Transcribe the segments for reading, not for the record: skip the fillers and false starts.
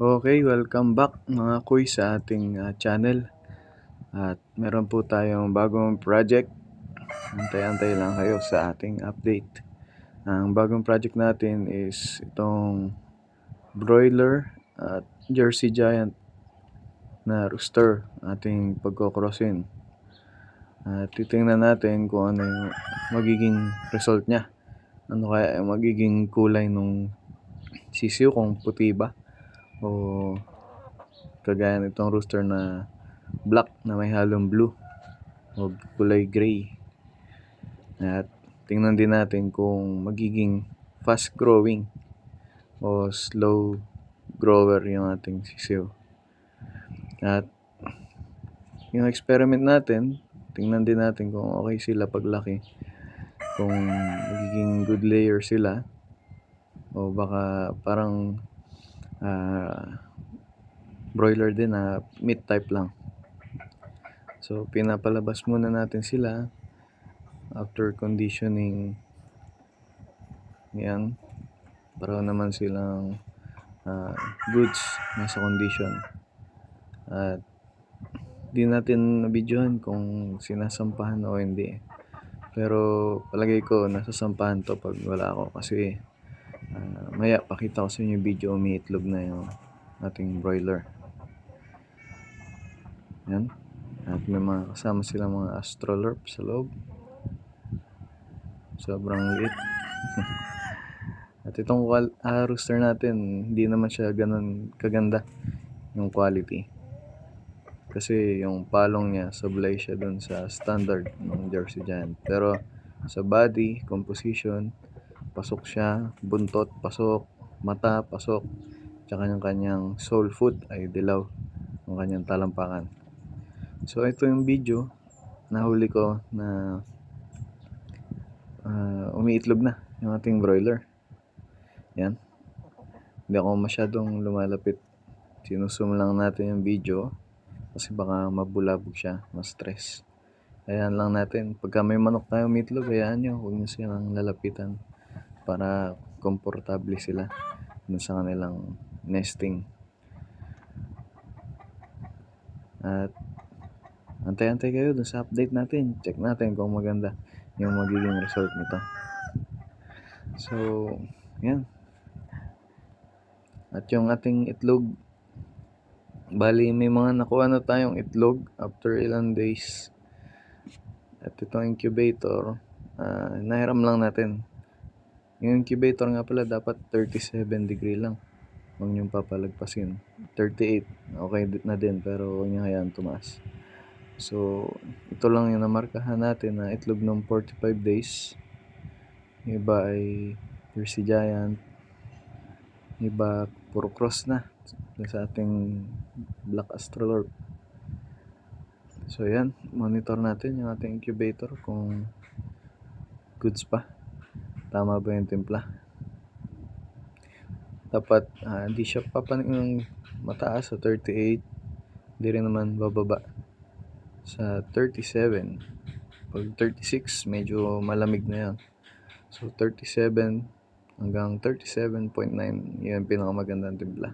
Okay, welcome back mga kuy sa ating channel. At meron po tayong bagong project. Antay-antay lang kayo sa ating update. Ang bagong project natin is itong broiler at Jersey Giant na rooster ating pagkocrossin. At titingnan natin kung ano yung magiging result niya. Ano kaya yung magiging kulay nung sisiw, kung puti ba o kagaya nitong rooster na black na may halong blue o kulay gray. At tingnan din natin kung magiging fast growing o slow grower yung ating sisiw. At yung experiment natin, tingnan din natin kung okay sila paglaki, kung magiging good layer sila o baka parang broiler din na meat type lang. So pinapalabas muna natin sila after conditioning. Yan, para naman silang goods nasa condition. At di natin nabidyohan kung sinasampahan o hindi, pero palagay ko nasasampahan to pag wala ako, kasi maya pakita ko sa inyo yung video, umiitlog na yung ating broiler. Yan, at may mga kasama silang mga astrolorp sa loob, sobrang liit. At itong rooster natin, hindi naman siya ganun kaganda yung quality, kasi yung palong niya sablay siya dun sa standard ng Jersey Giant. Pero sa body composition, pasok siya, buntot pasok, mata pasok, tsaka yung kanyang soul food ay dilaw, yung kanyang talampakan. So ito yung video nahuli ko na umiitlog na yung ating broiler. Yan, hindi ako masyadong lumalapit, sinusum lang natin yung video kasi baka mabulabog siya, ma-stress. Ayan lang natin, pagka may manok tayo umiitlog, hayaan nyo, huwag nyo silang lalapitan para komportable sila dun sa kanilang nesting. At antay-antay kayo dun sa update natin, check natin kung maganda yung magiging result nito. So yan, at yung ating itlog, bali may mga nakuha na tayong itlog after ilang days. At itong incubator, nahiram lang natin. Yung incubator nga pala dapat 37 degree lang, huwag niyong papalagpasin. 38 okay na din, pero huwag niyo hayaan tumaas. So ito lang yung namarkahan natin na itlog ng 45 days. Yung iba ay Jersey Giant, yung iba puro cross na sa ating Black Astrolorp. So yan, monitor natin yung ating incubator kung goods pa, tama ba yung timpla. Dapat hindi siya papaning mataas sa 38, hindi rin naman bababa sa 37. Pag 36 medyo malamig na yan. So 37 hanggang 37.9 yun pinakamagandang timpla.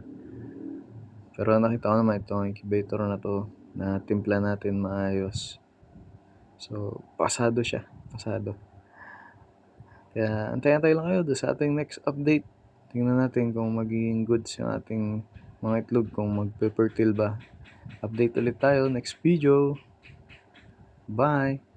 Pero nakita ko naman itong incubator na to na timpla natin maayos, so pasado siya, pasado. Kaya antay-antay lang kayo sa ating next update. Tingnan natin kung magiging goods yung ating mga itlog, kung magpe-fertile ba. Update ulit tayo next video. Bye!